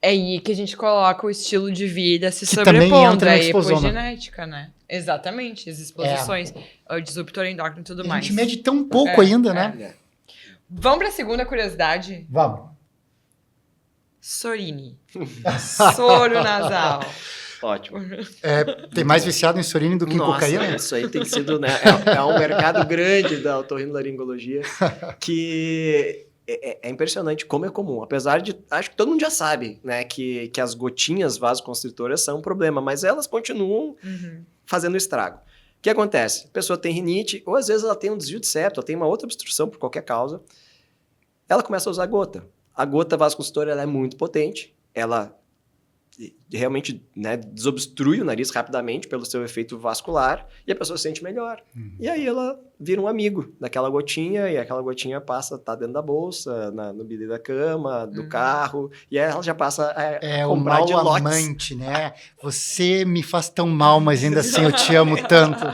É aí que a gente coloca o estilo de vida se Que também sobrepondo, entra no a exposoma. epigenética, né? Exatamente, as exposições, o disruptor endócrino e tudo A mais. gente mede tão pouco ainda, né? É. Vamos para a segunda curiosidade? Vamos. Sorine. Soro nasal. Ótimo. Tem mais viciado em sorine do que em Nossa, cocaína? isso aí tem sido, né? É um mercado grande da otorrinolaringologia que é impressionante como é comum. Apesar de, acho que todo mundo já sabe, né, que as gotinhas vasoconstritoras são um problema, mas elas continuam fazendo estrago. O que acontece? A pessoa tem rinite, ou às vezes ela tem um desvio de septo, ela tem uma outra obstrução por qualquer causa, ela começa a usar gota. A gota vasoconstritora ela é muito potente, ela realmente, né, desobstrui o nariz rapidamente pelo seu efeito vascular e a pessoa se sente melhor. E aí ela vira um amigo daquela gotinha e aquela gotinha passa, tá dentro da bolsa, no bidê da cama, do carro, e aí ela já passa a O comprar mal de lotes. amante, né? Você me faz tão mal, mas ainda assim eu te amo tanto.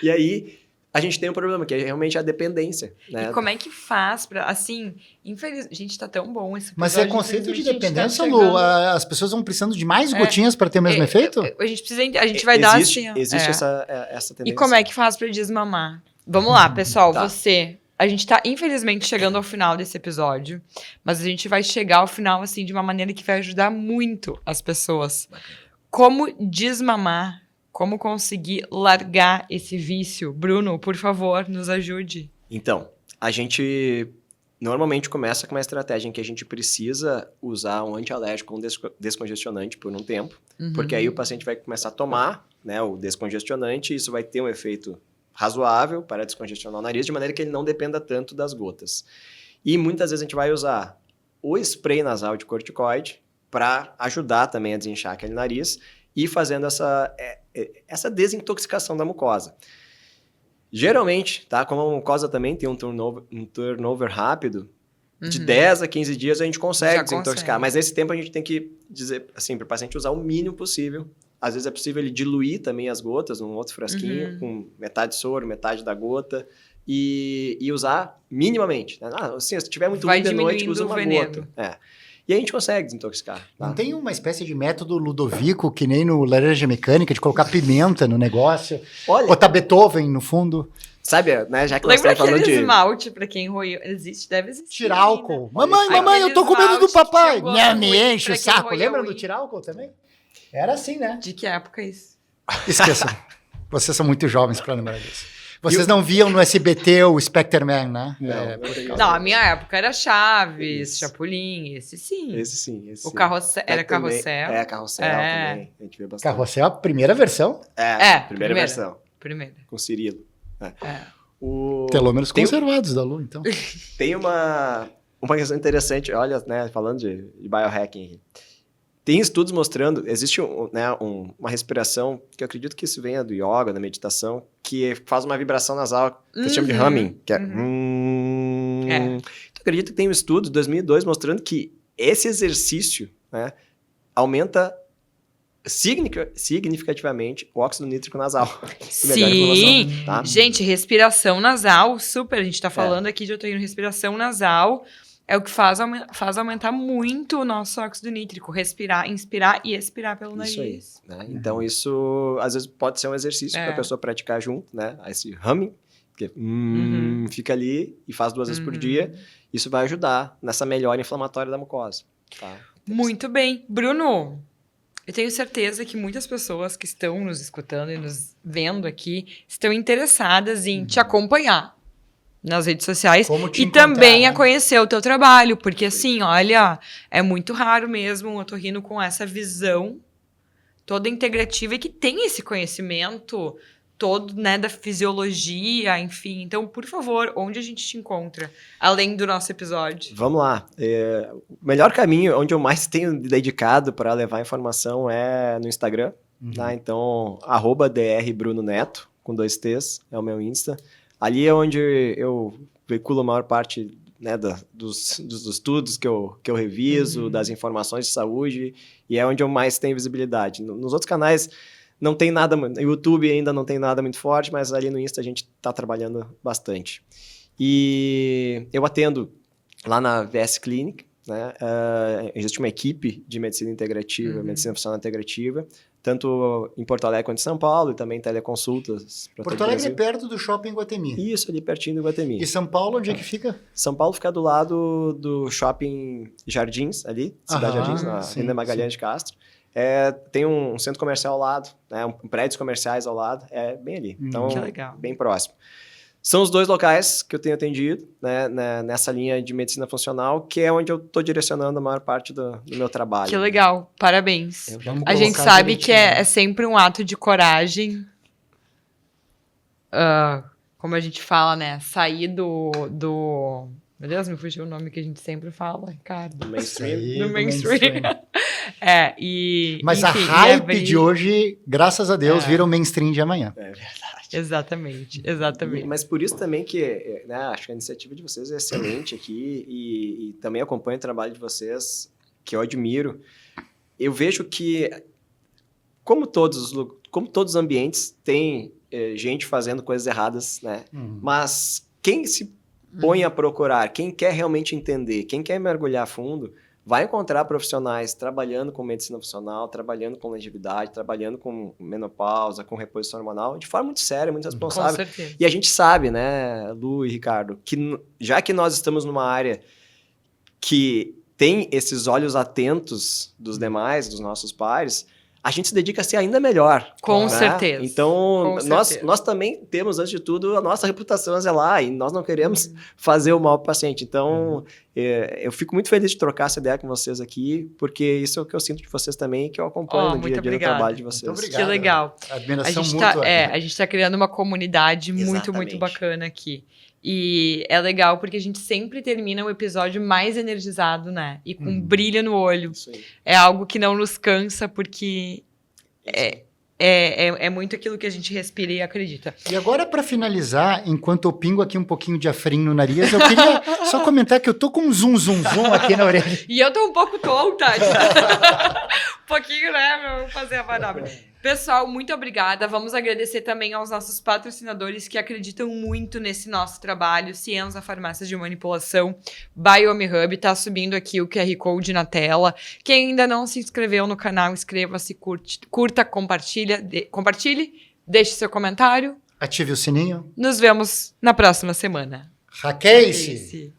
E aí a gente tem um problema, que é realmente a dependência. Né? E como é que faz pra, assim, infelizmente, gente, tá tão bom esse Mas é episódio, conceito de infelizmente, a gente tá dependência, chegando- Lu? As pessoas vão precisando de mais gotinhas para ter o mesmo efeito? A gente precisa, a gente vai dar assim, ó. Existe É. essa tendência. E como é que faz pra desmamar? Vamos lá, pessoal, Tá. a gente tá, infelizmente, chegando ao final desse episódio, mas a gente vai chegar ao final, assim, de uma maneira que vai ajudar muito as pessoas. Como desmamar, como conseguir largar esse vício. Bruno, por favor, nos ajude. Então, a gente normalmente começa com uma estratégia em que a gente precisa usar um antialérgico, um descongestionante por um tempo, porque aí o paciente vai começar a tomar, né, o descongestionante, e isso vai ter um efeito razoável para descongestionar o nariz, de maneira que ele não dependa tanto das gotas. E muitas vezes a gente vai usar o spray nasal de corticoide para ajudar também a desinchar aquele nariz e fazendo essa desintoxicação da mucosa. Geralmente, tá, como a mucosa também tem um turnover rápido, de 10 a 15 dias a gente consegue Já desintoxicar, consegue. mas nesse tempo a gente tem que dizer, assim, para o paciente usar o mínimo possível. Às vezes é possível ele diluir também as gotas num outro frasquinho, com metade soro, metade da gota, e usar minimamente. Né? Assim, se tiver muito Vai ruim de noite, diminuindo usa o uma veneno. gota. E a gente consegue desintoxicar. Tá? Não tem uma espécie de método Ludovico, que nem no Laranja Mecânica, de colocar pimenta no negócio, Olha, botar Beethoven no fundo, sabe, né, já que nós Lembra estamos falando aquele de... esmalte pra quem roeu? Existe, deve existir. tirar ainda. álcool. Mamãe, eu tô Aquele com medo do esmalte papai. que tinha Não, gosto me ruim enche pra o quem saco. roeu Lembra do e- tirar álcool também? Era assim, né? De que época é isso? Esqueçam. Vocês são muito jovens pra lembrar disso. Vocês não viam no SBT o Specterman, né? Não tem Não, a minha época era Chaves, Isso. Chapolin, esse sim. Esse sim. O carrossel, era Também- carrossel. Carrossel É. também. A gente vê bastante. Carrossel, a primeira versão. Primeira versão. Primeira. Com Cirilo. É. Telômeros Tem- conservados da Lu, então. Tem uma questão interessante, olha, né, falando de biohacking. Tem estudos mostrando, existe uma respiração, que eu acredito que isso venha do yoga, da meditação, que faz uma vibração nasal, que se chama de humming, que é... Então, eu acredito que tem um estudo de 2002 mostrando que esse exercício, né, aumenta significativamente o óxido nítrico nasal. Sim. Tá? Gente, respiração nasal, super. A gente tá falando aqui de respiração nasal. É o que faz aumentar muito o nosso óxido nítrico. Respirar, inspirar e expirar pelo Isso aí. nariz. Né? Então, isso às vezes pode ser um exercício para a pessoa praticar junto, né? Esse humming, que fica ali e faz 2 vezes por dia. Isso vai ajudar nessa melhora inflamatória da mucosa. Tá? Muito bem. Bruno, eu tenho certeza que muitas pessoas que estão nos escutando e nos vendo aqui estão interessadas em te acompanhar nas redes sociais Como te e encontrar, também né? a conhecer o teu trabalho, porque assim, olha, é muito raro mesmo um otorrino com essa visão toda integrativa e que tem esse conhecimento todo, né, da fisiologia, enfim. Então, por favor, onde a gente te encontra, além do nosso episódio? Vamos lá. O melhor caminho, onde eu mais tenho dedicado para levar informação é no Instagram. Tá? Então, @drbrunoneto, com 2 T's, é o meu Insta. Ali é onde eu veiculo a maior parte, né, dos estudos que eu reviso, das informações de saúde, e é onde eu mais tenho visibilidade. Nos outros canais não tem nada, no YouTube ainda não tem nada muito forte, mas ali no Insta a gente está trabalhando bastante. E eu atendo lá na VS Clinic, né? Existe uma equipe de medicina integrativa, medicina funcional integrativa, tanto em Porto Alegre quanto em São Paulo, e também teleconsultas. Porto Alegre é perto do Shopping Guatemi. Isso, ali pertinho do Guatemi. E São Paulo, onde é que fica? São Paulo fica do lado do Shopping Jardins, ali, Cidade Jardins, na sim, Avenida Magalhães de Castro. Tem um centro comercial ao lado, né, prédios comerciais ao lado, é bem ali. Então, Que legal. bem próximo. São os 2 locais que eu tenho atendido, né, nessa linha de medicina funcional, que é onde eu estou direcionando a maior parte do meu trabalho. Que legal, parabéns. Vamos A gente colocar sabe que direitinho. é sempre um ato de coragem, como a gente fala, né? Sair do... Meu Deus, me fugiu o nome que a gente sempre fala, Ricardo. Do mainstream. Isso aí, Do mainstream. Mas enfim, a e hype abrir- de hoje, graças a Deus, vira o mainstream de amanhã. É verdade. Exatamente. Mas por isso também que, né, acho que a iniciativa de vocês é excelente aqui e também acompanho o trabalho de vocês, que eu admiro. Eu vejo que, como todos os ambientes, tem gente fazendo coisas erradas, né? Mas quem se põe a procurar, quem quer realmente entender, quem quer mergulhar a fundo, vai encontrar profissionais trabalhando com medicina funcional, trabalhando com longevidade, trabalhando com menopausa, com reposição hormonal, de forma muito séria, muito Com responsável. certeza. E a gente sabe, né, Lu e Ricardo, que já que nós estamos numa área que tem esses olhos atentos dos demais, dos nossos pares, a gente se dedica a ser ainda melhor. Com né? certeza. Então, Com nós certeza. também temos, antes de tudo, a nossa reputação a zelar e nós não queremos fazer o mal para o paciente. Então, eu fico muito feliz de trocar essa ideia com vocês aqui, porque isso é o que eu sinto de vocês também, que eu acompanho no muito dia a dia do obrigada. trabalho de vocês. Muito obrigado. Que legal. A Admiração gente, mútua. a gente tá criando uma comunidade muito, muito Exatamente. bacana aqui. E é legal porque a gente sempre termina o episódio mais energizado, né? E com brilho no olho. Isso aí. É algo que não nos cansa, porque Isso aí. é muito aquilo que a gente respira e acredita. E agora, para finalizar, enquanto eu pingo aqui um pouquinho de afrim no nariz, eu queria só comentar que eu tô com um zum aqui na orelha. E eu tô um pouco tonta. Um pouquinho, né? Pra eu fazer a manobra. Pessoal, muito obrigada. Vamos agradecer também aos nossos patrocinadores que acreditam muito nesse nosso trabalho. Cienza Farmácia de Manipulação, Biome Hub, tá subindo aqui o QR Code na tela. Quem ainda não se inscreveu no canal, inscreva-se, curta, compartilhe, deixe seu comentário. Ative o sininho. Nos vemos na próxima semana. Hackeie-se!